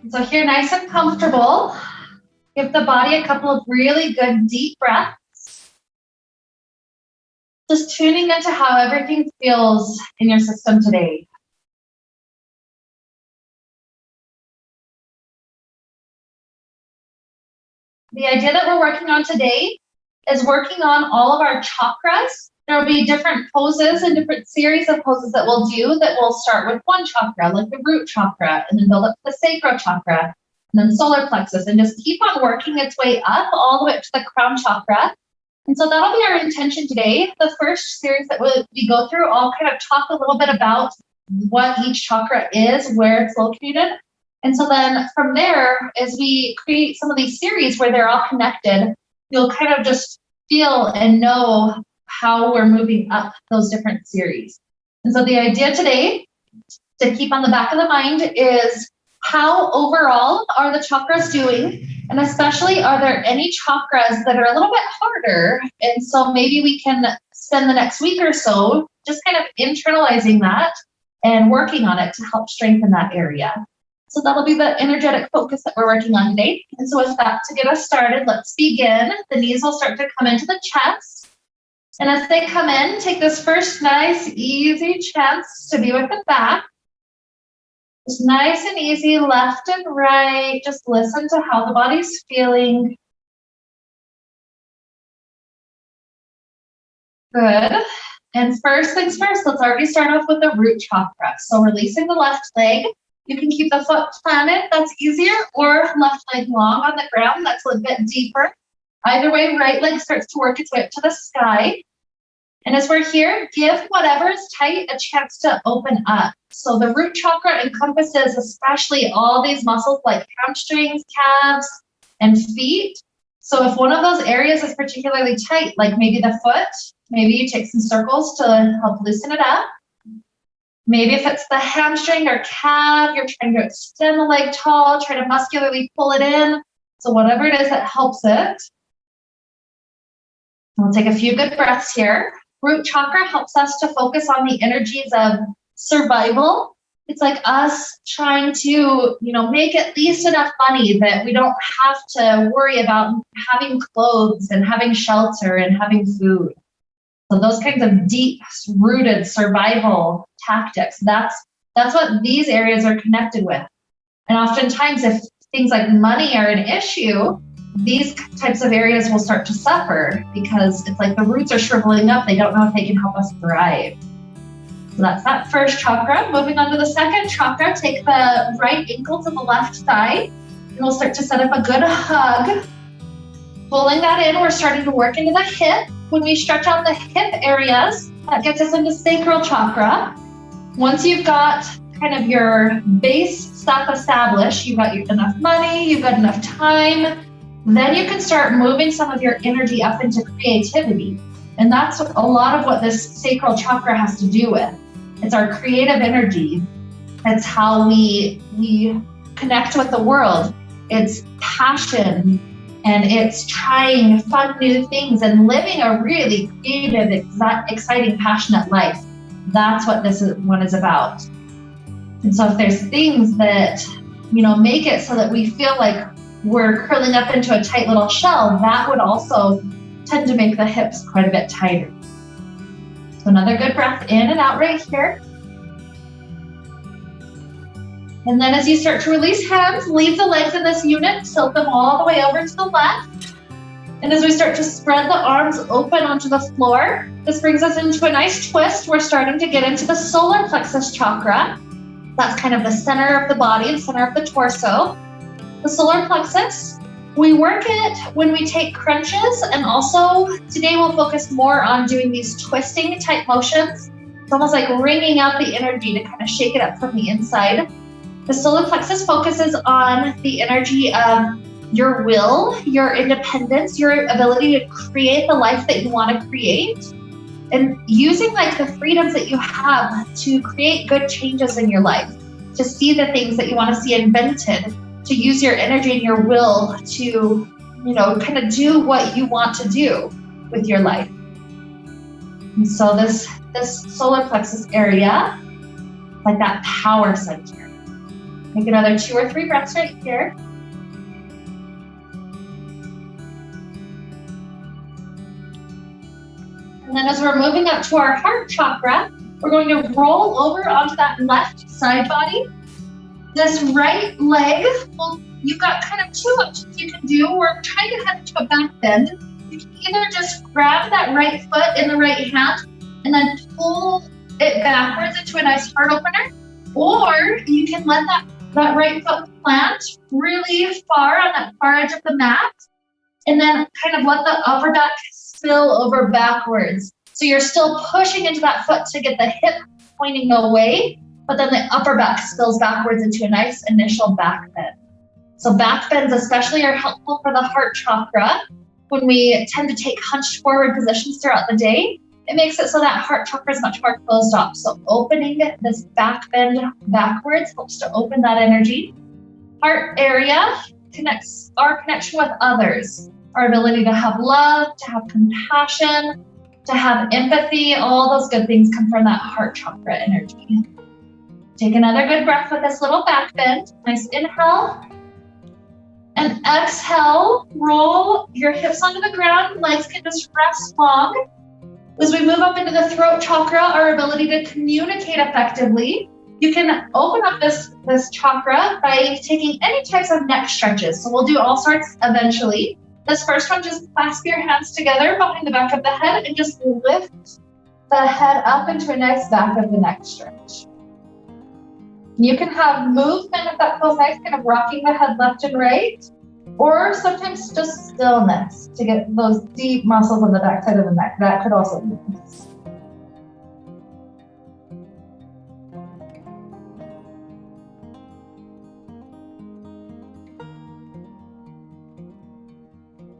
So here, nice and comfortable, give the body a couple of really good deep breaths. Just tuning into how everything feels in your system today. The idea that we're working on today is working on all of our chakras. There will be different poses and different series of poses that we'll do that will start with one chakra, like the root chakra, and then build up to the sacral chakra, and then solar plexus, and just keep on working its way up all the way up to the crown chakra. And so that'll be our intention today. The first series that we go through, I'll kind of talk a little bit about what each chakra is, where it's located. And so then from there, as we create some of these series where they're all connected, you'll kind of just feel and know how we're moving up those different series. And so the idea today to keep on the back of the mind is how overall are the chakras doing? And especially, are there any chakras that are a little bit harder? And so maybe we can spend the next week or so just kind of internalizing that and working on it to help strengthen that area. So that'll be the energetic focus that we're working on today. And so with that, to get us started, let's begin. The knees will start to come into the chest. And as they come in, take this first nice, easy chance to be with the back. Just nice and easy, left and right. Just listen to how the body's feeling. Good. And first things first, let's already start off with the root chakra. So releasing the left leg. You can keep the foot planted, that's easier, or left leg long on the ground, that's a bit deeper. Either way, right leg starts to work its way up to the sky. And as we're here, give whatever is tight a chance to open up. So the root chakra encompasses especially all these muscles like hamstrings, calves, and feet. So if one of those areas is particularly tight, like maybe the foot, maybe you take some circles to help loosen it up. Maybe if it's the hamstring or calf, you're trying to extend the leg tall, try to muscularly pull it in. So whatever it is that helps it. We'll take a few good breaths here. Root chakra helps us to focus on the energies of survival. It's like us trying to, make at least enough money that we don't have to worry about having clothes and having shelter and having food. So those kinds of deep-rooted survival tactics, that's what these areas are connected with. And oftentimes, if things like money are an issue, these types of areas will start to suffer because it's like the roots are shriveling up. They don't know if they can help us thrive. So that's that first chakra. Moving on to the second chakra, take the right ankle to the left thigh, and we'll start to set up a good hug. Pulling that in, we're starting to work into the hip. When we stretch out the hip areas, that gets us into sacral chakra. Once you've got kind of your base stuff established, you've got enough money, you've got enough time, then you can start moving some of your energy up into creativity. And that's a lot of what this sacral chakra has to do with. It's our creative energy. It's how we connect with the world. It's passion. And it's trying fun new things and living a really creative, exciting, passionate life. That's what this one is about. And so if there's things that, make it so that we feel like we're curling up into a tight little shell, that would also tend to make the hips quite a bit tighter. So another good breath in and out right here. And then as you start to release hands, leave the legs in this unit, tilt them all the way over to the left. And as we start to spread the arms open onto the floor, this brings us into a nice twist. We're starting to get into the solar plexus chakra. That's kind of the center of the body, the center of the torso. The solar plexus, we work it when we take crunches, and also today we'll focus more on doing these twisting type motions. It's almost like wringing out the energy to kind of shake it up from the inside. The solar plexus focuses on the energy of your will, your independence, your ability to create the life that you want to create, and using like the freedoms that you have to create good changes in your life, to see the things that you want to see invented, to use your energy and your will to, kind of do what you want to do with your life. And so this solar plexus area, like that power center. Take another 2 or 3 breaths right here. And then as we're moving up to our heart chakra, we're going to roll over onto that left side body. This right leg, well, you've got kind of 2 options you can do. We're trying to head into a back bend. You can either just grab that right foot in the right hand and then pull it backwards into a nice heart opener, or you can let that right foot plant really far on that far edge of the mat, and then kind of let the upper back spill over backwards. So you're still pushing into that foot to get the hip pointing away, but then the upper back spills backwards into a nice initial back bend. So back bends especially are helpful for the heart chakra. When we tend to take hunched forward positions throughout the day, it makes it so that heart chakra is much more closed off. So opening this back bend backwards helps to open that energy. Heart area connects our connection with others, our ability to have love, to have compassion, to have empathy. All those good things come from that heart chakra energy. Take another good breath with this little back bend. Nice inhale. And exhale, roll your hips onto the ground. Legs can just rest long. As we move up into the throat chakra, our ability to communicate effectively, you can open up this chakra by taking any types of neck stretches. So we'll do all sorts eventually. This first one, just clasp your hands together behind the back of the head and just lift the head up into a nice back of the neck stretch. You can have movement if that feels nice, kind of rocking the head left and right, or sometimes just stillness to get those deep muscles on the back side of the neck. That could also be nice.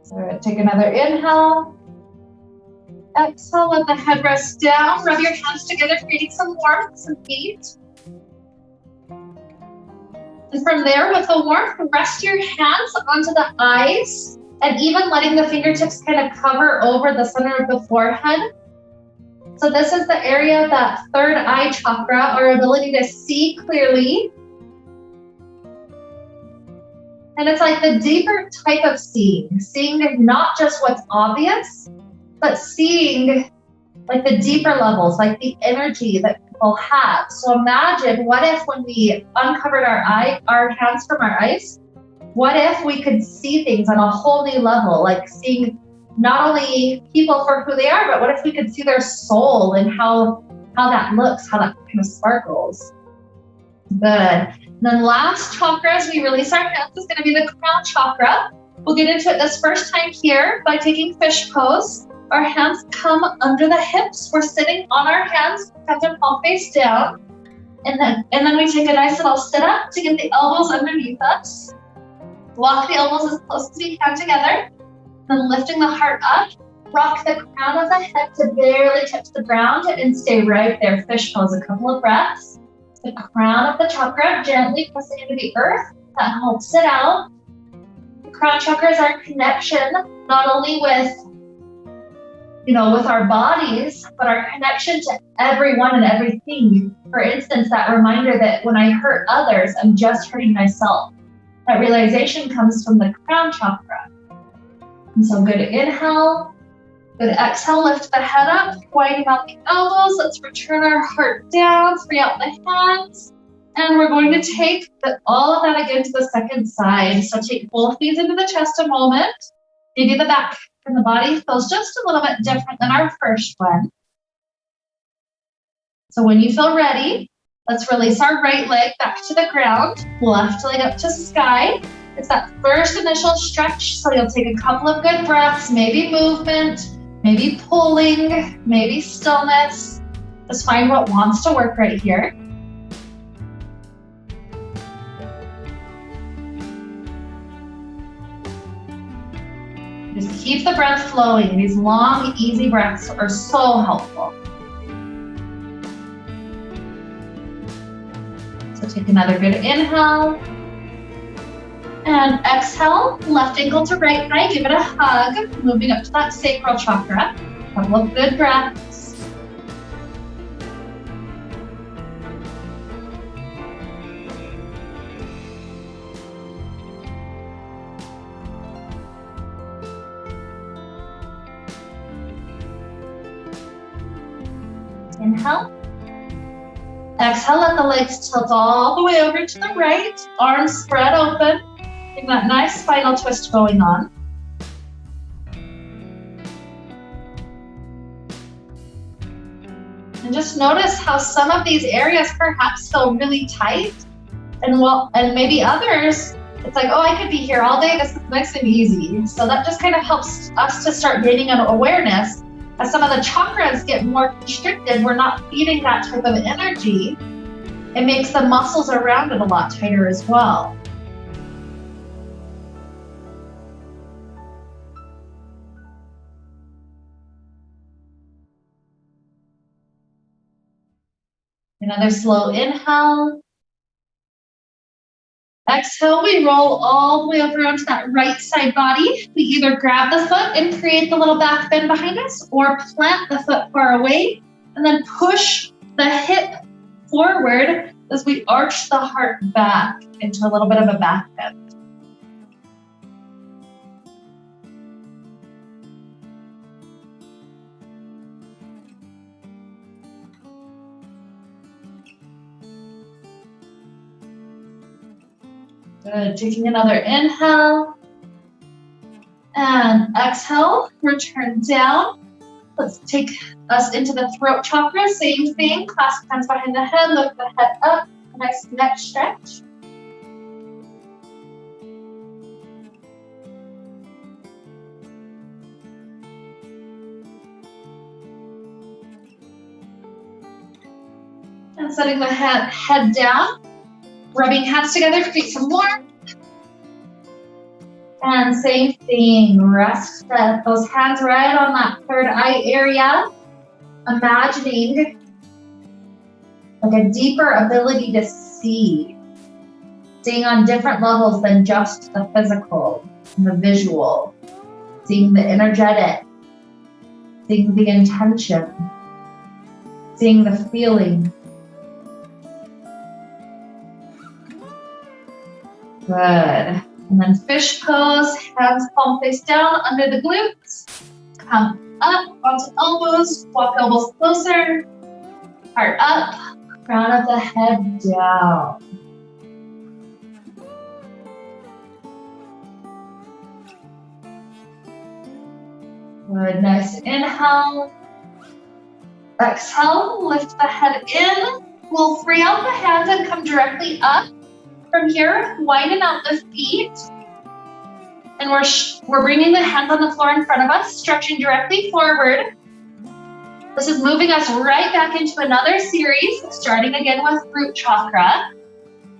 So take another inhale. Exhale, let the head rest down. Rub your hands together, creating some warmth, some heat. And from there, with the warmth, rest your hands onto the eyes and even letting the fingertips kind of cover over the center of the forehead. So this is the area of that third eye chakra, our ability to see clearly. And it's like the deeper type of seeing not just what's obvious, but seeing like the deeper levels, like the energy that people have. So imagine, what if when we uncovered our hands from our eyes, what if we could see things on a whole new level, like seeing not only people for who they are, but what if we could see their soul and how that looks, how that kind of sparkles. Good. And then last chakra as we release our hands is going to be the crown chakra. We'll get into it this first time here by taking fish pose. Our hands come under the hips. We're sitting on our hands, hands are palm face down. And then we take a nice little sit up to get the elbows underneath us. Walk the elbows as close as we can together. Then lifting the heart up. Rock the crown of the head to barely touch the ground and stay right there. Fish pose, a couple of breaths. The crown of the chakra gently pressing into the earth. That helps it out. The crown chakra is our connection, not only with our bodies, but our connection to everyone and everything. For instance, that reminder that when I hurt others, I'm just hurting myself. That realization comes from the crown chakra. And so good inhale, good exhale, lift the head up, widening out the elbows. Let's return our heart down, free out the hands. And we're going to take all of that again to the second side. So take both knees into the chest a moment. Maybe the back and the body feels just a little bit different than our first one. So when you feel ready, let's release our right leg back to the ground, left leg up to sky. It's that first initial stretch, so you'll take a couple of good breaths, maybe movement, maybe pulling, maybe stillness. Just find what wants to work right here. Just keep the breath flowing. These long, easy breaths are so helpful. So take another good inhale. And exhale, left ankle to right thigh, give it a hug, moving up to that sacral chakra. A couple of good breaths. Inhale. Exhale, let the legs tilt all the way over to the right. Arms spread open. Getting that nice spinal twist going on. And just notice how some of these areas perhaps feel really tight. And maybe others, it's like, oh, I could be here all day. This is nice and easy. So that just kind of helps us to start gaining an awareness. As some of the chakras get more constricted, we're not feeding that type of energy. It makes the muscles around it a lot tighter as well. Another slow inhale. Exhale, we roll all the way over onto that right side body. We either grab the foot and create the little back bend behind us, or plant the foot far away and then push the hip forward as we arch the heart back into a little bit of a back bend. Good, taking another inhale and exhale, return down. Let's take us into the throat chakra, same thing, clasp hands behind the head, lift the head up, a nice neck stretch. And setting the head down. Rubbing hands together, create some warmth. And same thing, rest those hands right on that third eye area. Imagining like a deeper ability to see. Seeing on different levels than just the physical and the visual. Seeing the energetic. Seeing the intention. Seeing the feeling. Good. And then fish pose, hands palm face down under the glutes. Come up onto elbows, walk elbows closer. Heart up, crown of the head down. Good, nice inhale. Exhale, lift the head in. We'll free out the hands and come directly up. From here, widen out the feet, and we're bringing the hands on the floor in front of us, stretching directly forward. This is moving us right back into another series, starting again with root chakra.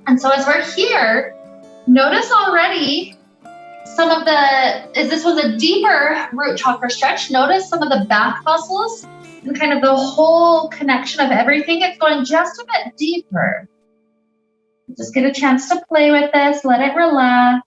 And so as we're here, notice already this was a deeper root chakra stretch. Notice some of the back muscles and kind of the whole connection of everything. It's going just a bit deeper. Just get a chance to play with this, let it relax.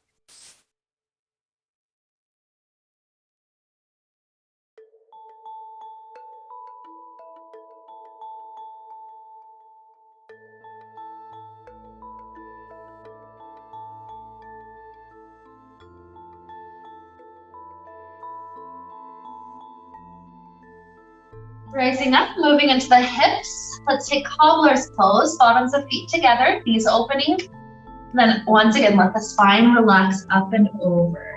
Rising up, moving into the hips. Let's take cobbler's pose, bottoms of feet together, knees opening. And then once again, let the spine relax up and over.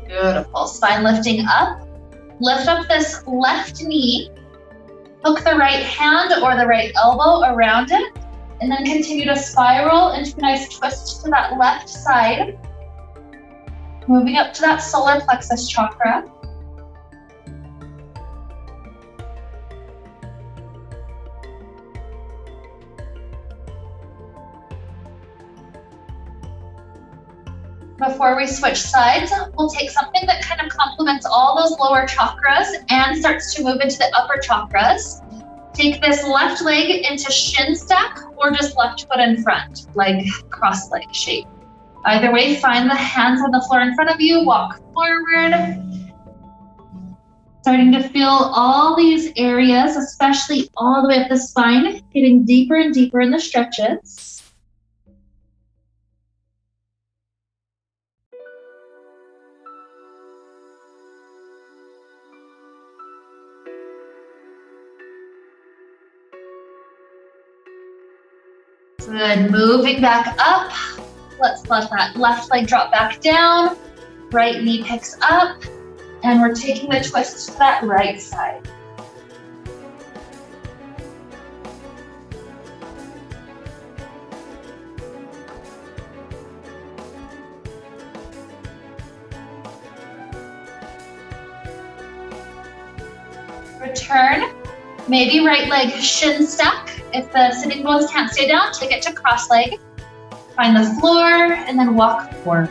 Beautiful. Spine lifting up. Lift up this left knee. Hook the right hand or the right elbow around it. And then continue to spiral into a nice twist to that left side. Moving up to that solar plexus chakra. Before we switch sides, we'll take something that kind of complements all those lower chakras and starts to move into the upper chakras. Take this left leg into shin stack or just left foot in front, like cross leg shape. Either way, find the hands on the floor in front of you, walk forward. Starting to feel all these areas, especially all the way up the spine, getting deeper and deeper in the stretches. Good, moving back up. Let's let that left leg drop back down. Right knee picks up. And we're taking the twist to that right side. Return. Maybe right leg shin stack. If the sitting bones can't stay down, take it to cross leg. Find the floor and then walk forward.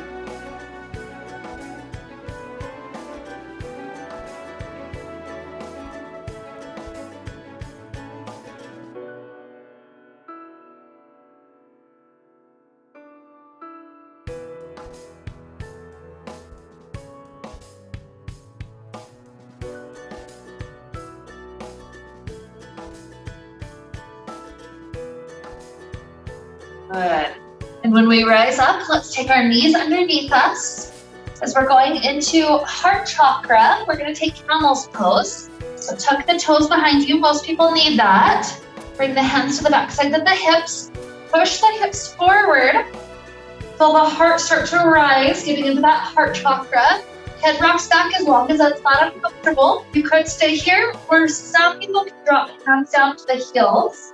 Good. And when we rise up, let's take our knees underneath us. As we're going into heart chakra, we're going to take camel's pose. So tuck the toes behind you. Most people need that. Bring the hands to the back sides of the hips. Push the hips forward. Feel the heart start to rise, getting into that heart chakra. Head rocks back as long as that's not uncomfortable. You could stay here, or some people can drop hands down to the heels.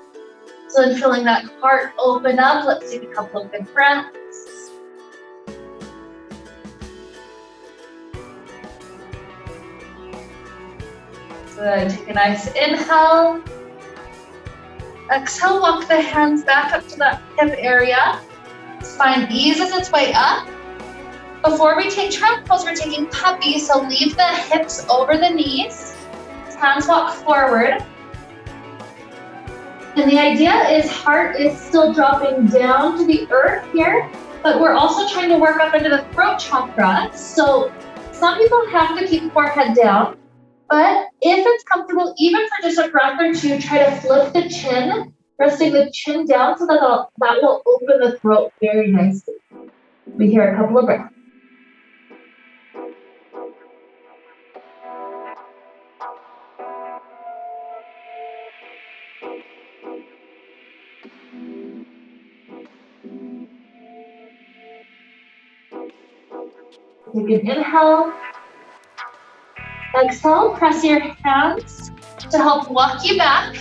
So then feeling that heart open up, let's take a couple of good breaths. Good, take a nice inhale. Exhale, walk the hands back up to that hip area. Spine eases its way up. Before we take trap pose, we're taking puppy, so leave the hips over the knees. Hands walk forward. And the idea is heart is still dropping down to the earth here, but we're also trying to work up into the throat chakra. So some people have to keep forehead down, but if it's comfortable, even for just a breath or two, try to flip the chin, resting the chin down so that will open the throat very nicely. We hear a couple of breaths. Take an inhale. Exhale, press your hands to help walk you back.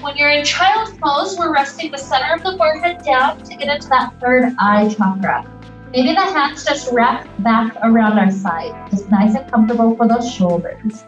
When you're in child pose, we're resting the center of the forehead down to get into that third eye chakra. Maybe the hands just wrap back around our side, just nice and comfortable for those shoulders.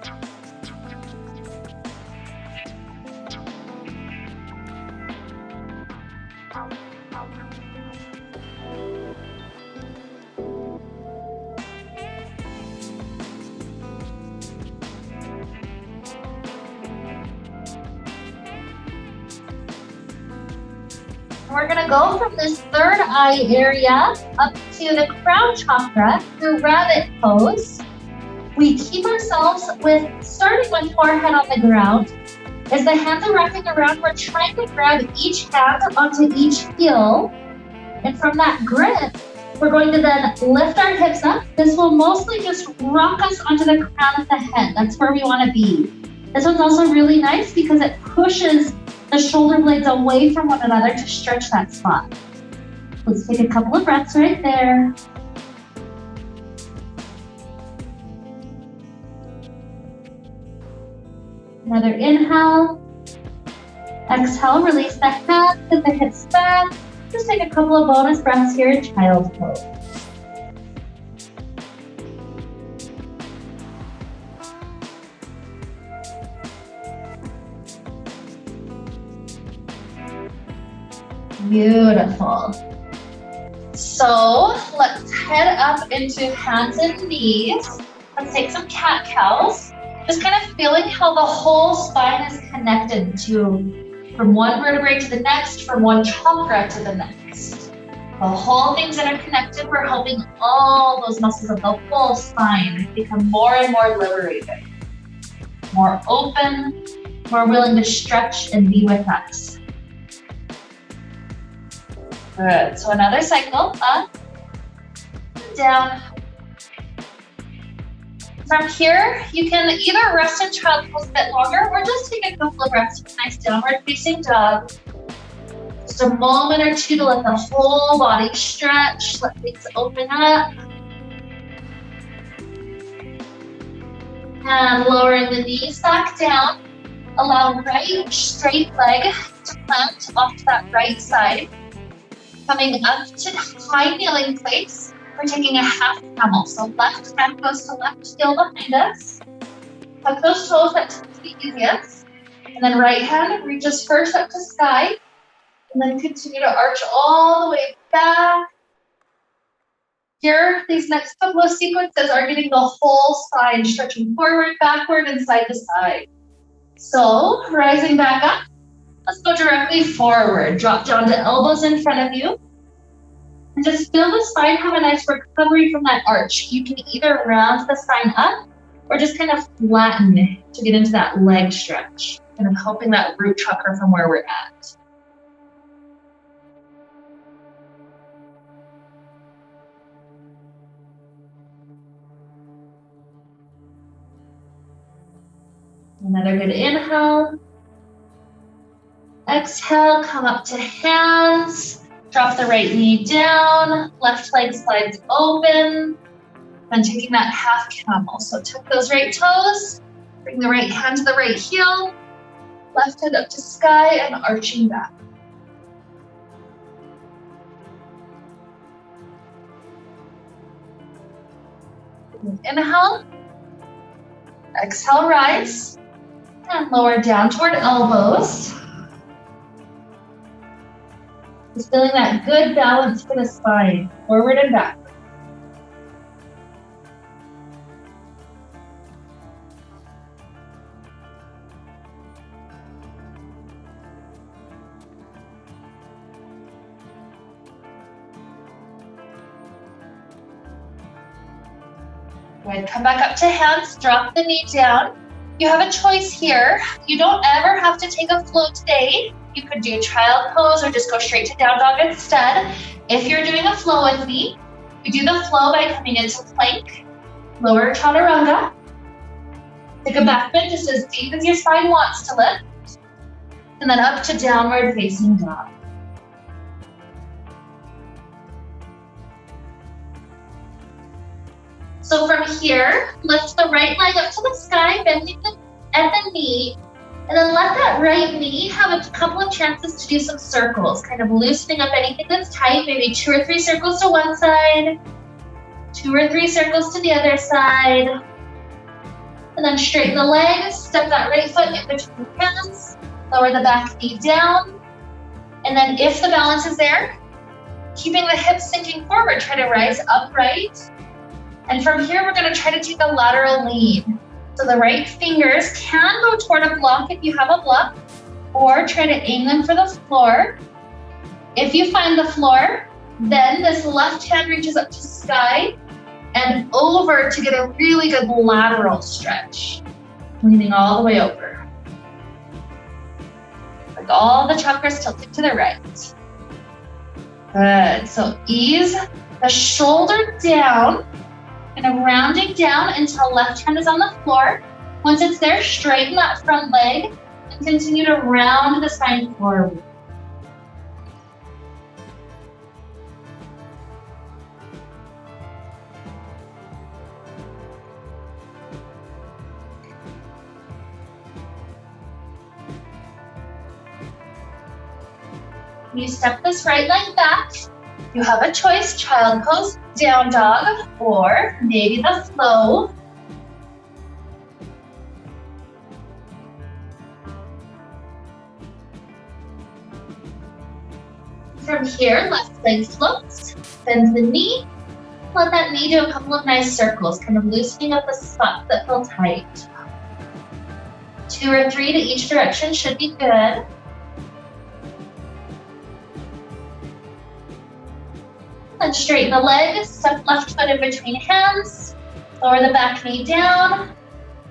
We're going to go from this third eye area up to the crown chakra through rabbit pose. We keep ourselves starting with forehead on the ground. As the hands are wrapping around, we're trying to grab each hand onto each heel. And from that grip, we're going to then lift our hips up. This will mostly just rock us onto the crown of the head. That's where we want to be. This one's also really nice because it pushes the shoulder blades away from one another to stretch that spot. Let's take a couple of breaths right there. Another inhale. Exhale, release the hands, put the hips back. Just take a couple of bonus breaths here in child's pose. Beautiful. So let's head up into hands and knees. Let's take some cat-cows. Just kind of feeling how the whole spine is connected to, from one vertebrae to the next, from one chakra to the next. The whole thing's interconnected. We're helping all those muscles of the whole spine become more and more liberated, more open, more willing to stretch and be with us. Good. So another cycle, up, down. From here, you can either rest in child pose a bit longer or just take a couple of breaths. Nice downward facing dog. Just a moment or two to let the whole body stretch, let things open up. And lowering the knees back down. Allow right straight leg to plant off to that right side. Coming up to high kneeling place. We're taking a half camel. So left hand goes to left heel behind us. Tuck those toes, that tends to be easiest. And then right hand reaches first up to sky. And then continue to arch all the way back. Here, these next couple of sequences are getting the whole spine stretching forward, backward, and side to side. So, rising back up, let's go directly forward. Drop down to elbows in front of you. And just feel the spine have a nice recovery from that arch. You can either round the spine up or just kind of flatten it to get into that leg stretch, kind of helping that root chakra from where we're at. Another good inhale. Exhale, come up to hands. Drop the right knee down, left leg slides open, and taking that half camel. So tuck those right toes, bring the right hand to the right heel, left hand up to sky and arching back. Inhale, exhale, rise, and lower down toward elbows. Just feeling that good balance for the spine, forward and back. Good, come back up to hands, drop the knee down. You have a choice here. You don't ever have to take a flow today. You could do child pose or just go straight to down dog instead. If you're doing a flow with me, we do the flow by coming into plank, lower chaturanga. Take a back bend just as deep as your spine wants to lift. And then up to downward facing dog. So from here, lift the right leg up to the sky, bending at the knee. And then let that right knee have a couple of chances to do some circles, kind of loosening up anything that's tight, maybe 2 or 3 circles to one side, 2 or 3 circles to the other side. And then straighten the legs, step that right foot in between your hands, lower the back knee down. And then if the balance is there, keeping the hips sinking forward, try to rise upright. And from here, we're gonna try to take a lateral lean. So the right fingers can go toward a block if you have a block, or try to aim them for the floor. If you find the floor, then this left hand reaches up to sky and over to get a really good lateral stretch. Leaning all the way over. Like all the chakras tilted to the right. Good, so ease the shoulder down, kind of rounding down until left hand is on the floor. Once it's there, straighten that front leg and continue to round the spine forward. You step this right leg back. You have a choice, child pose, down dog, or maybe the flow. From here, left leg floats, bend the knee, Let that knee do a couple of nice circles, kind of loosening up the spots that feel tight. 2 or 3 to each direction should be good. Then straighten the leg, step left foot in between hands, lower the back knee down.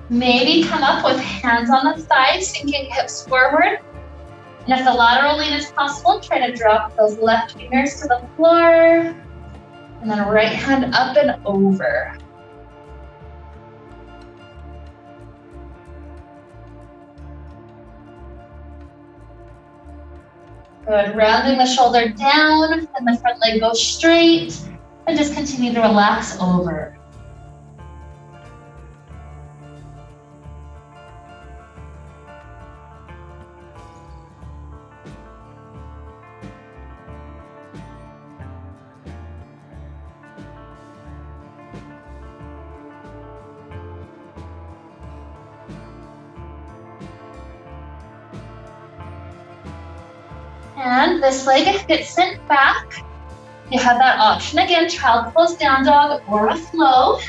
Maybe come up with hands on the thighs, sinking hips forward. And if the lateral lean is possible, try to drop those left fingers to the floor. And then right hand up and over. Good, rounding the shoulder down, and the front leg goes straight, and just continue to relax over. And this leg gets sent back. You have that option again, child pose, down dog, or a flow.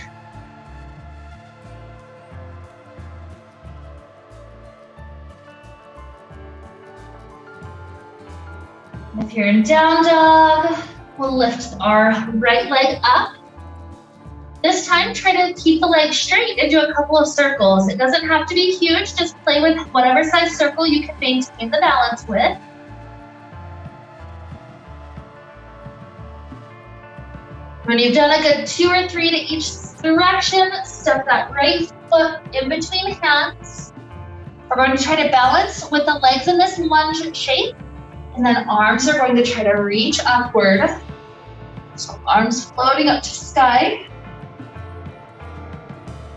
And if you're in down dog, we'll lift our right leg up. This time, try to keep the leg straight and do a couple of circles. It doesn't have to be huge, just play with whatever size circle you can maintain the balance with. When you've done a good 2 or 3 to each direction, step that right foot in between hands. We're going to try to balance with the legs in this lunge shape, and then arms are going to try to reach upward. So arms floating up to sky.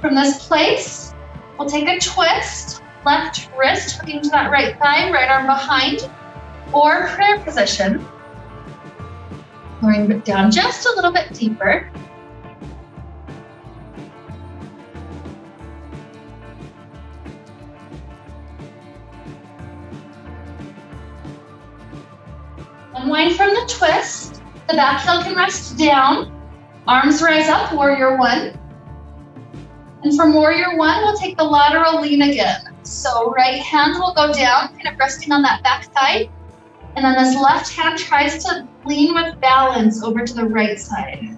From this place, we'll take a twist, left wrist hooking to that right thigh, right arm behind, or prayer position. Lowering it down just a little bit deeper. Unwind from the twist. The back heel can rest down. Arms rise up, warrior one. And from warrior one, we'll take the lateral lean again. So right hand will go down, kind of resting on that back thigh. And then this left hand tries to lean with balance over to the right side.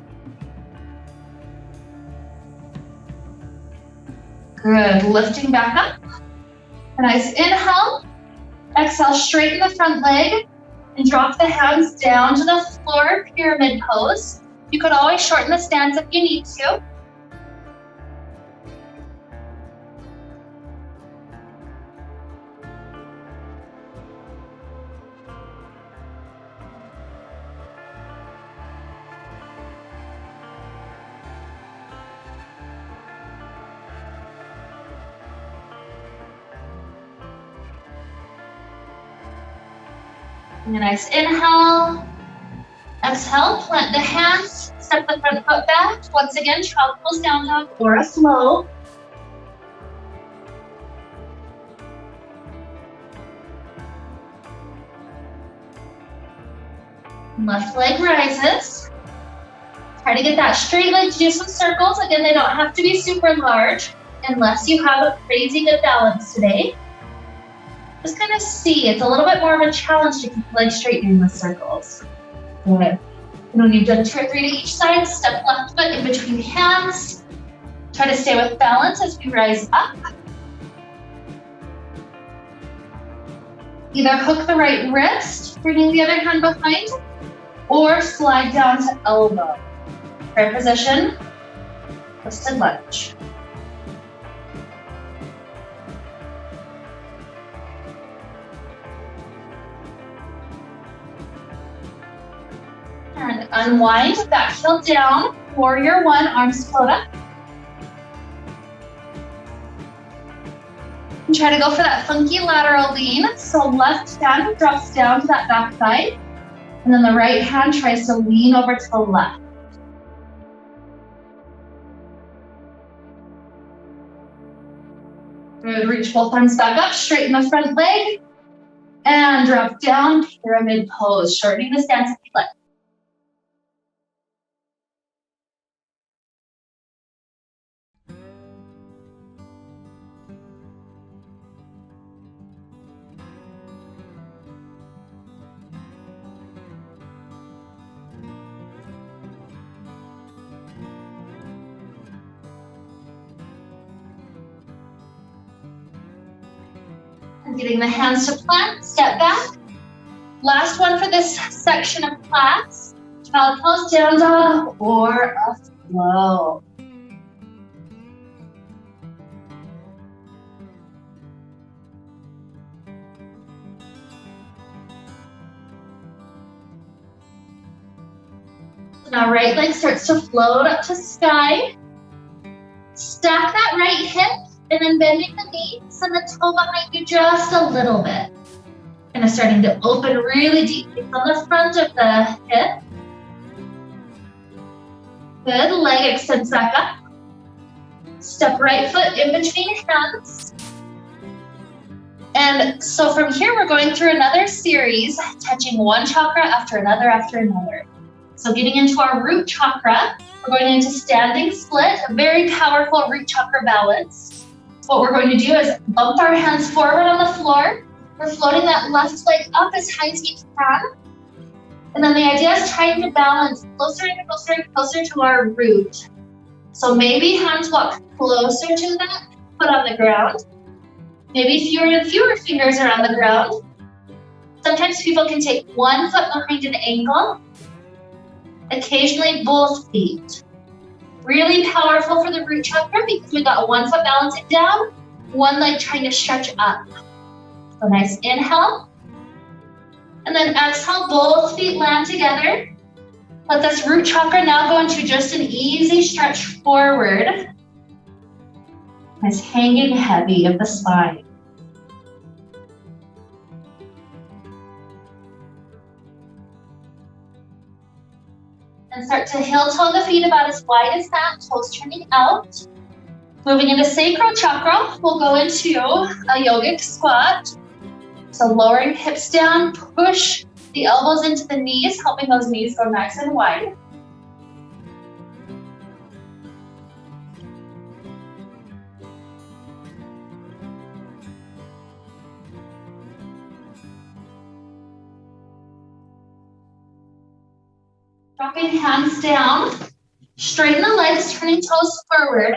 Good, lifting back up. A nice inhale. Exhale, straighten the front leg and drop the hands down to the floor, pyramid pose. You could always shorten the stance if you need to. A nice inhale. Exhale, plant the hands, step the front foot back. Once again, child pose, down dog, or a flow. Left leg rises. Try to get that straight leg to do some circles. Again, they don't have to be super large unless you have a crazy good balance today. Just kind of see, it's a little bit more of a challenge to keep the legs straight doing the circles. Good. And when you've done 2 or 3 to each side, step left foot in between hands. Try to stay with balance as we rise up. Either hook the right wrist, bringing the other hand behind, or slide down to elbow. Prayer position, twisted lunge. And unwind, back heel down, warrior one, arms float up. And try to go for that funky lateral lean. So left hand drops down to that back thigh. And then the right hand tries to lean over to the left. Good, reach both arms back up, straighten the front leg. And drop down, pyramid pose, shortening the stance if you'd like. And getting the hands to plant, step back. Last one for this section of class. Child pose, down dog, or a flow. Now right leg starts to float up to sky. Stack that right hip and then bending the knees and the toe behind you just a little bit. Kind of starting to open really deeply from the front of the hip. Good, leg extends back up. Step right foot in between hands. And so from here, we're going through another series, touching one chakra after another after another. So getting into our root chakra, we're going into standing split, a very powerful root chakra balance. What we're going to do is bump our hands forward on the floor. We're floating that left leg up as high as we can. And then the idea is trying to balance closer and closer and closer to our root. So maybe hands walk closer to that foot on the ground. Maybe fewer and fewer fingers are on the ground. Sometimes people can take one foot behind an ankle. Occasionally both feet. Really powerful for the root chakra because we got one foot balancing down, one leg trying to stretch up. So nice inhale. And then exhale, both feet land together. Let this root chakra now go into just an easy stretch forward. Nice hanging heavy of the spine. And start to heel toe the feet about as wide as that, toes turning out. Moving into sacral chakra, we'll go into a yogic squat. So lowering hips down, push the elbows into the knees, helping those knees go nice and wide. Dropping hands down, straighten the legs, turning toes forward.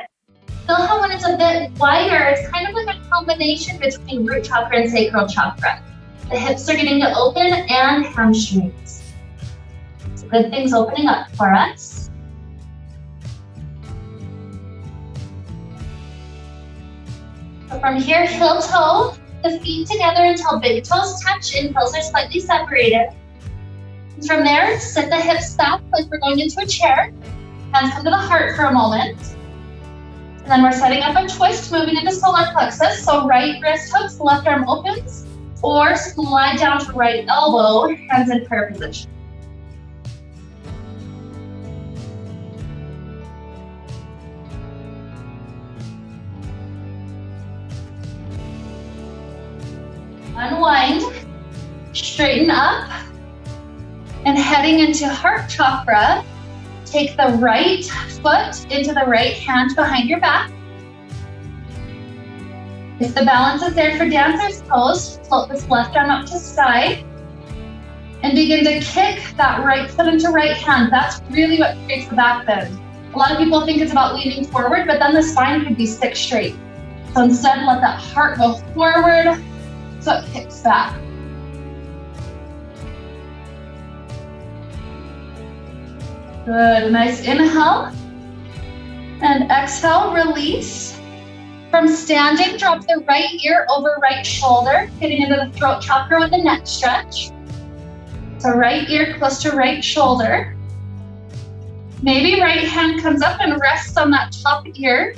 Feel how when it's a bit wider, it's kind of like a combination between root chakra and sacral chakra. The hips are getting to open and hamstrings. So good things opening up for us. So from here, heel toe the feet together until big toes touch, inhales are slightly separated. And from there, sit the hips back like we're going into a chair. Hands come to the heart for a moment. And then we're setting up a twist, moving into solar plexus. So right wrist hooks, left arm opens, or slide down to right elbow, hands in prayer position. Unwind, straighten up, and heading into heart chakra, take the right foot into the right hand behind your back. If the balance is there for dancer's pose, float this left arm up to sky and begin to kick that right foot into right hand. That's really what creates the back bend. A lot of people think it's about leaning forward, but then the spine could be stick straight. So instead, let that heart go forward, foot kicks back. Good, nice inhale. And exhale, release. From standing, drop the right ear over right shoulder, getting into the throat chakra with a neck stretch. So right ear close to right shoulder. Maybe right hand comes up and rests on that top ear.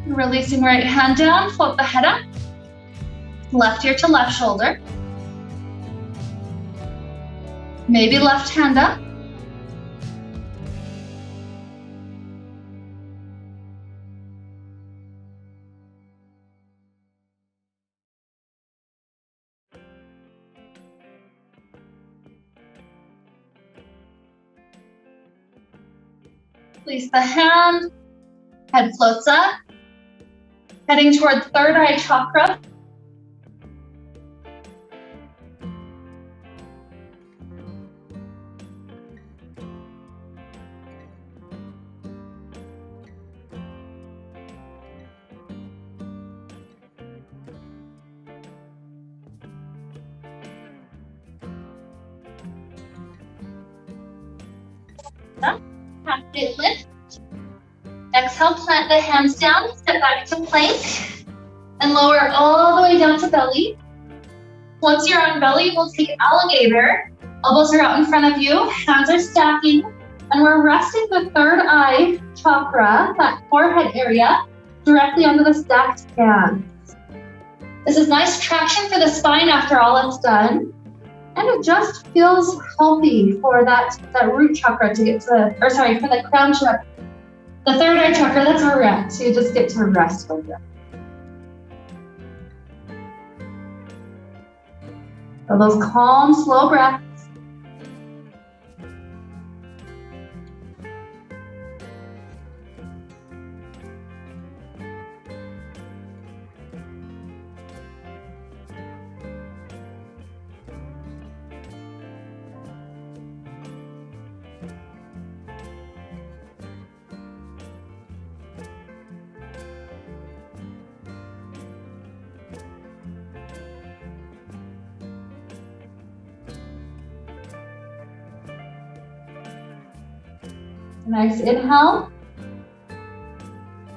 Releasing right hand down, float the head up. Left ear to left shoulder. Maybe left hand up. Release the hand, head floats up. Heading toward third eye chakra. Half day lift. Exhale, plant the hands down, step back to plank, and lower all the way down to belly. Once you're on belly, we'll take alligator. Elbows are out in front of you, hands are stacking, and we're resting the third eye chakra, that forehead area, directly onto the stacked hands. This is nice traction for the spine after all it's done. And it just feels healthy for that root chakra to get to, for the crown chakra. The third eye chakra, that's where we're at. So you just get to rest for a bit. So those calm, slow breaths. Nice inhale.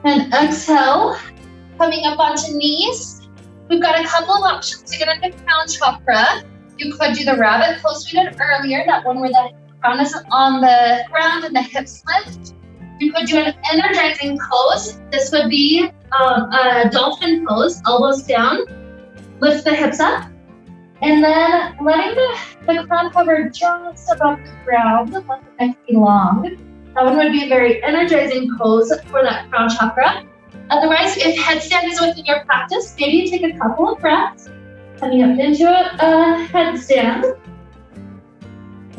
And exhale. Coming up onto knees. We've got a couple of options to get into crown chakra. You could do the rabbit pose we did earlier, that one where the crown is on the ground and the hips lift. You could do an energizing pose. This would be a dolphin pose, elbows down, lift the hips up, and then letting the crown hover just above the ground, let the neck be long. That one would be a very energizing pose for that crown chakra. Otherwise, if headstand is within your practice, maybe you take a couple of breaths, coming up into a headstand,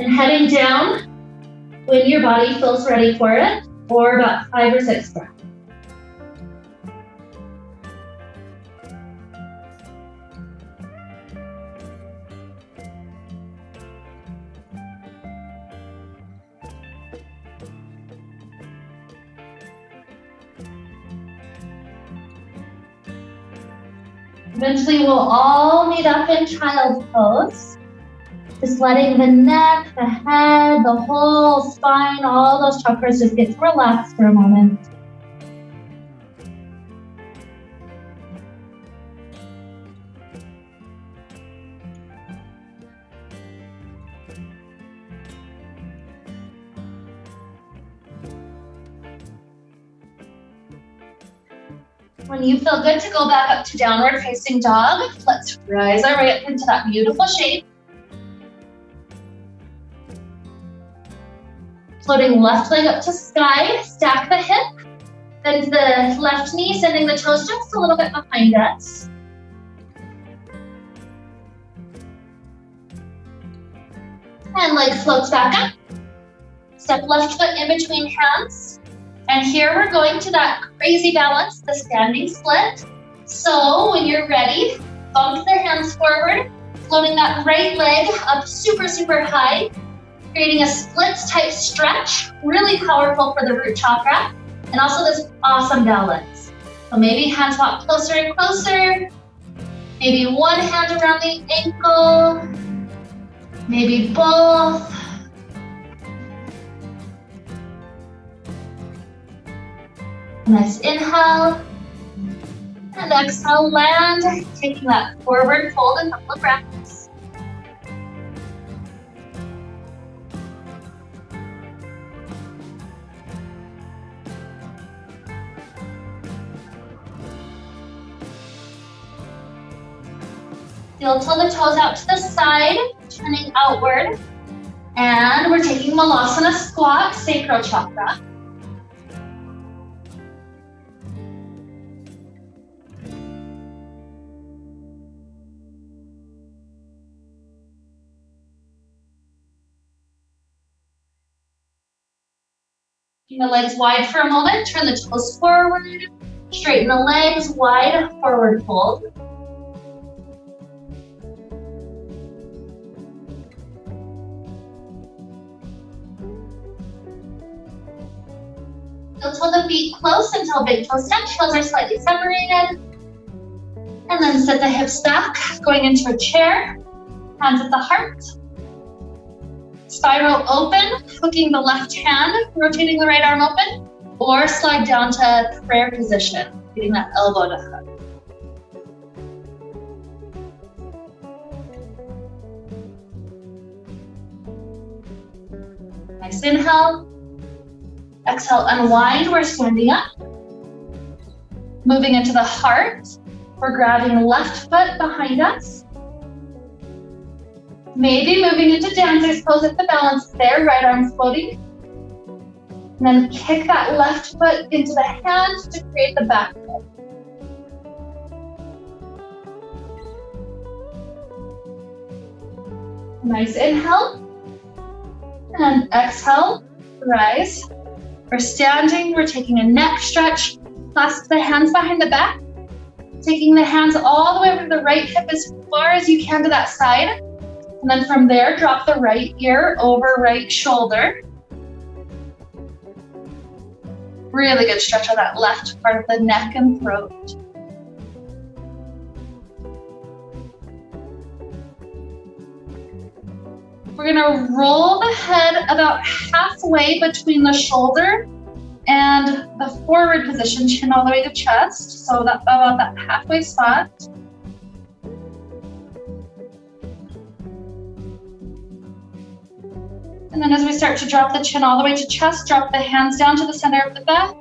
and heading down when your body feels ready for it, or about 5 or 6 breaths. Eventually, we'll all meet up in child's pose. Just letting the neck, the head, the whole spine, all those chakras just get to relax for a moment. When you feel good to go back up to downward facing dog, let's rise our way up into that beautiful shape. Floating left leg up to sky, stack the hip, bend the left knee, sending the toes just a little bit behind us. And leg floats back up. Step left foot in between hands. And here we're going to that crazy balance, the standing split. So when you're ready, bump the hands forward, floating that right leg up super, super high, creating a splits type stretch, really powerful for the root chakra, and also this awesome balance. So maybe hands walk closer and closer, maybe one hand around the ankle, maybe both. Nice inhale, and exhale, land, taking that forward fold a couple of breaths. Heel till the toes out to the side, turning outward. And we're taking Malasana squat, sacral chakra. The legs wide for a moment, turn the toes forward, straighten the legs, wide forward fold. Heel the feet close until big toes touch, heels are slightly separated. And then set the hips back, going into a chair, hands at the heart. Spiral open, hooking the left hand, rotating the right arm open, or slide down to prayer position, getting that elbow to hook. Nice inhale. Exhale, unwind, we're standing up. Moving into the heart, we're grabbing left foot behind us. Maybe moving into dancer's pose if the balance is there, right arm's floating. And then kick that left foot into the hand to create the back foot. Nice inhale. And exhale, rise. We're standing, we're taking a neck stretch. Clasp the hands behind the back. Taking the hands all the way over to the right hip as far as you can to that side. And then from there, drop the right ear over right shoulder. Really good stretch on that left part of the neck and throat. We're gonna roll the head about halfway between the shoulder and the forward position, chin all the way to chest. So that about that halfway spot. And then as we start to drop the chin all the way to chest, drop the hands down to the center of the back.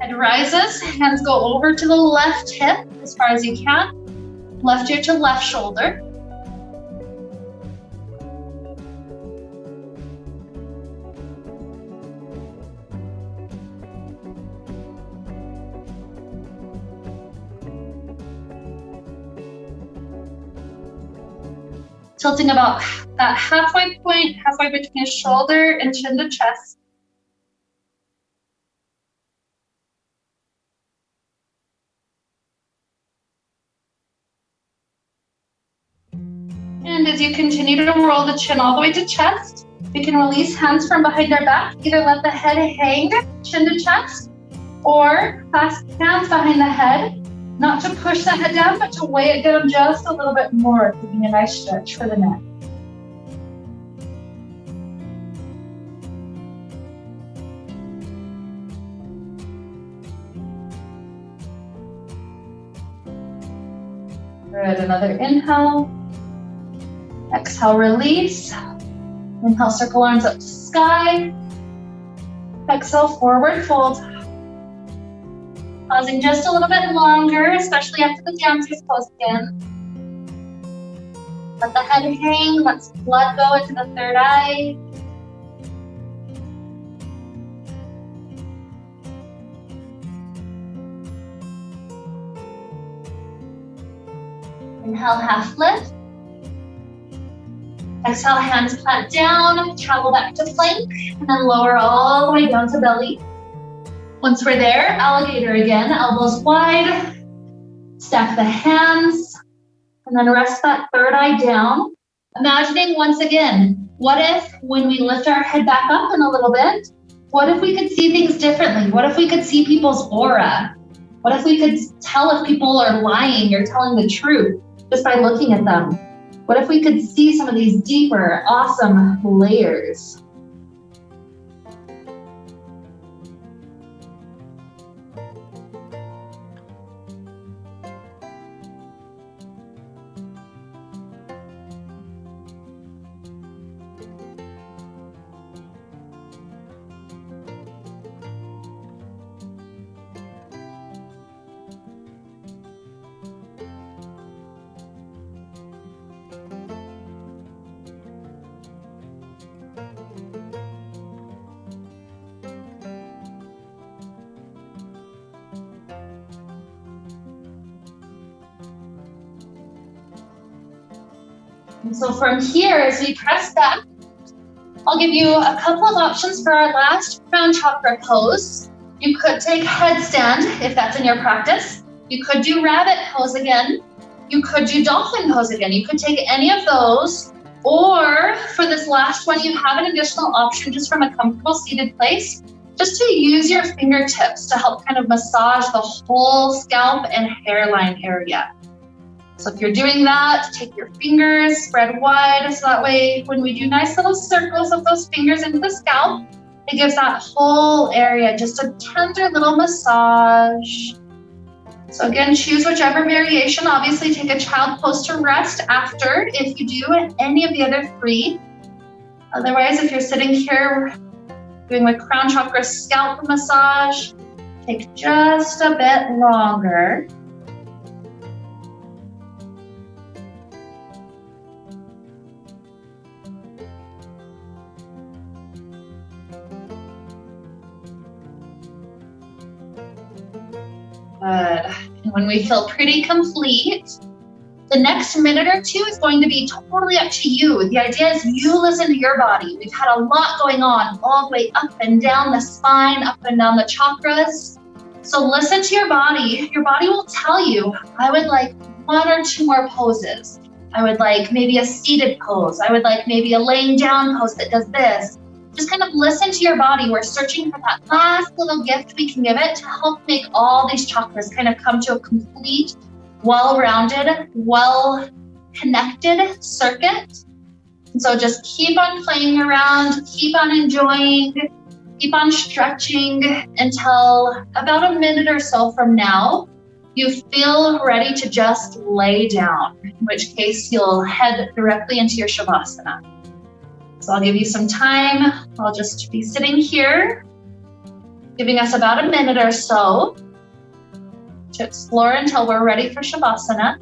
Head rises, hands go over to the left hip as far as you can. Left ear to left shoulder. Tilting about that halfway point, halfway between shoulder and chin to chest. And as you continue to roll the chin all the way to chest, we can release hands from behind our back. Either let the head hang, chin to chest, or clasp hands behind the head. Not to push the head down, but to weigh it down just a little bit more, giving a nice stretch for the neck. Good, another inhale. Exhale, release. Inhale, circle arms up to sky. Exhale, forward fold. Pausing just a little bit longer, especially after the dancer's pose again. Let the head hang, let some blood go into the third eye. Inhale, half lift. Exhale, hands plant down, travel back to plank, and then lower all the way down to belly. Once we're there, alligator again, elbows wide, stack the hands, and then rest that third eye down. Imagining once again, what if when we lift our head back up in a little bit, what if we could see things differently? What if we could see people's aura? What if we could tell if people are lying or telling the truth just by looking at them? What if we could see some of these deeper, awesome layers? And so from here, as we press back, I'll give you a couple of options for our last crown chakra pose. You could take headstand if that's in your practice. You could do rabbit pose again. You could do dolphin pose again. You could take any of those. Or for this last one, you have an additional option just from a comfortable seated place. just to use your fingertips to help kind of massage the whole scalp and hairline area. So if you're doing that, take your fingers, spread wide, so that way when we do nice little circles of those fingers into the scalp, it gives that whole area just a tender little massage. So again, choose whichever variation. Obviously take a child pose to rest after if you do any of the other three. Otherwise, if you're sitting here doing a crown chakra scalp massage, take just a bit longer. Good. And when we feel pretty complete, the next minute or two is going to be totally up to you. The idea is you listen to your body. We've had a lot going on all the way up and down the spine, up and down the chakras. So listen to your body. Your body will tell you, I would like 1 or 2 more poses. I would like maybe a seated pose. I would like maybe a laying down pose that does this. Just kind of listen to your body. We're searching for that last little gift we can give it to help make all these chakras kind of come to a complete, well-rounded, well-connected circuit. And so just keep on playing around, keep on enjoying, keep on stretching until about a minute or so from now, you feel ready to just lay down, in which case you'll head directly into your Shavasana. So I'll give you some time. I'll just be sitting here, giving us about a minute or so to explore until we're ready for Shavasana.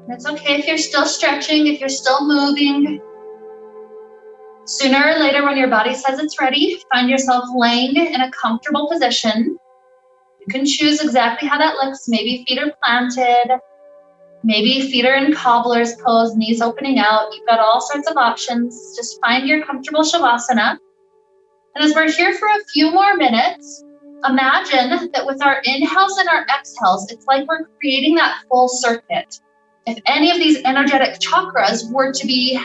It's okay if you're still stretching, if you're still moving. Sooner or later, when your body says it's ready, find yourself laying in a comfortable position. You can choose exactly how that looks. Maybe feet are planted, maybe feet are in cobbler's pose, knees opening out. You've got all sorts of options. Just find your comfortable Shavasana. And as we're here for a few more minutes, imagine that with our inhales and our exhales, it's like we're creating that full circuit. If any of these energetic chakras were to be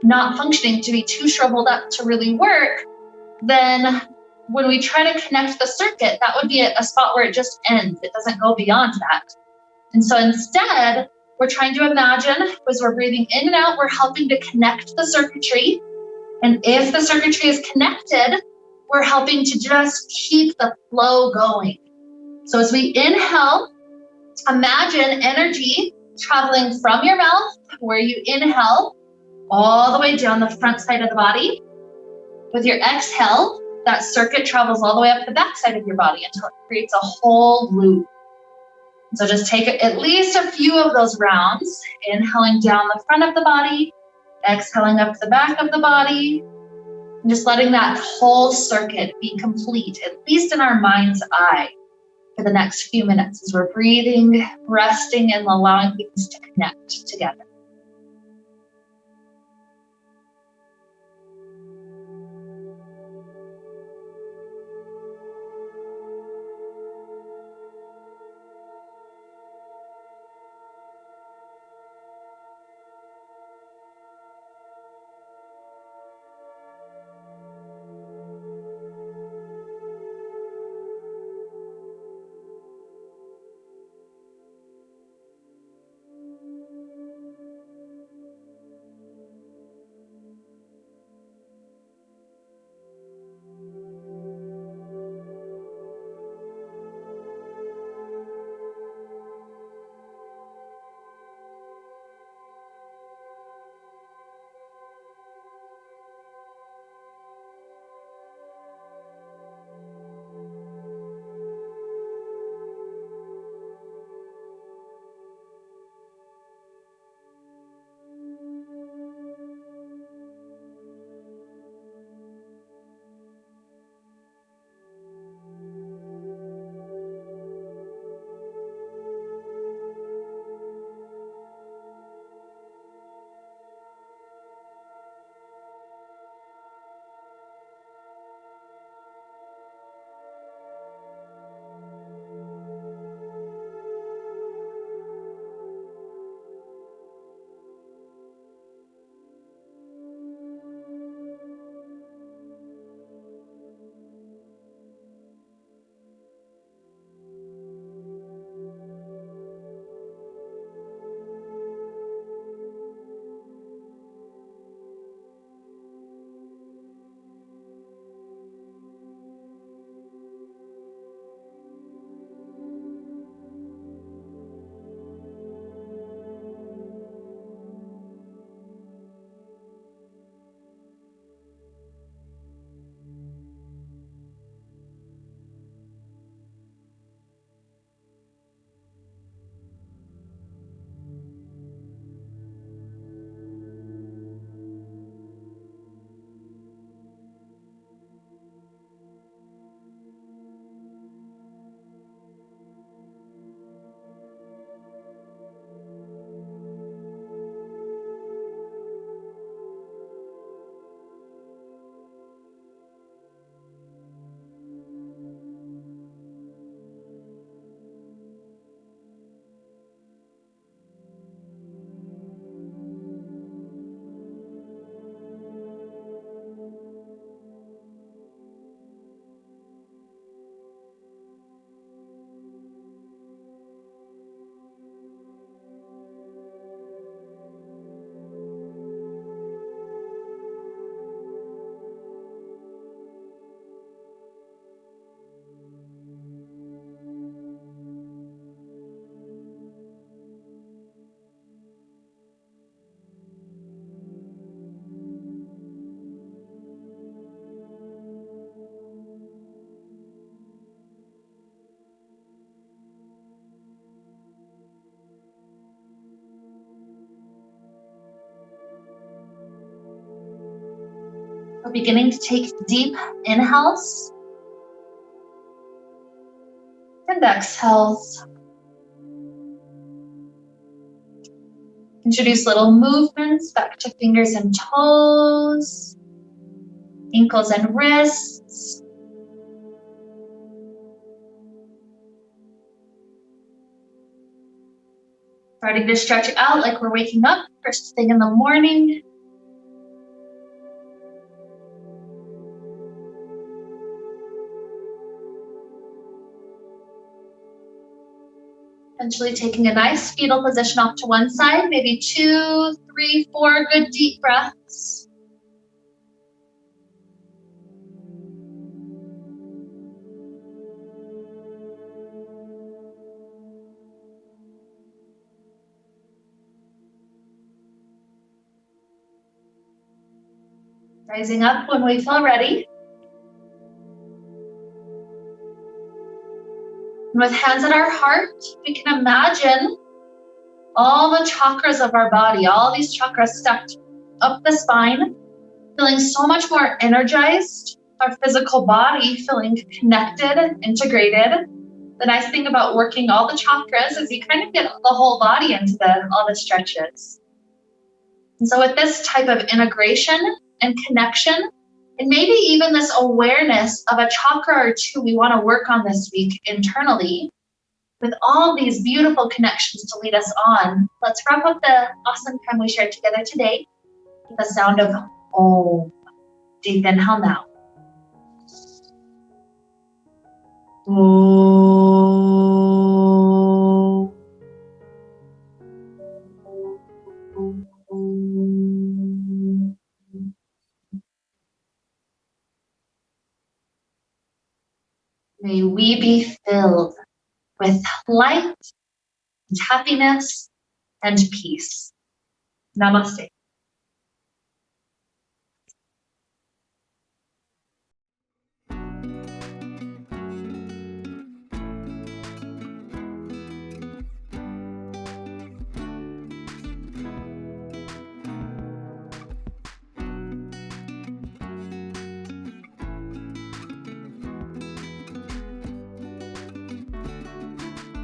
not functioning, to be too shriveled up to really work, then when we try to connect the circuit, that would be a spot where it just ends. It doesn't go beyond that. And so instead, we're trying to imagine, as we're breathing in and out, we're helping to connect the circuitry. And if the circuitry is connected, we're helping to just keep the flow going. So as we inhale, imagine energy traveling from your mouth, where you inhale, all the way down the front side of the body. With your exhale, that circuit travels all the way up the back side of your body until it creates a whole loop. So just take at least a few of those rounds, inhaling down the front of the body, exhaling up the back of the body, and just letting that whole circuit be complete, at least in our mind's eye, for the next few minutes as we're breathing, resting, and allowing things to connect together. We're beginning to take deep inhales and exhales. Introduce little movements back to fingers and toes, ankles and wrists. Starting to stretch out like we're waking up first thing in the morning. Eventually taking a nice fetal position off to one side, maybe 2, 3, 4 good deep breaths. Rising up when we feel ready. And with hands at our heart, we can imagine all the chakras of our body, all these chakras stacked up the spine, feeling so much more energized, our physical body feeling connected, integrated. The nice thing about working all the chakras is you kind of get the whole body into all the stretches. And so with this type of integration and connection, and maybe even this awareness of a chakra or two we want to work on this week internally, with all these beautiful connections to lead us on, let's wrap up the awesome time we shared together today with the sound of Om. Deep inhale now. Om. May we be filled with light and happiness and peace. Namaste.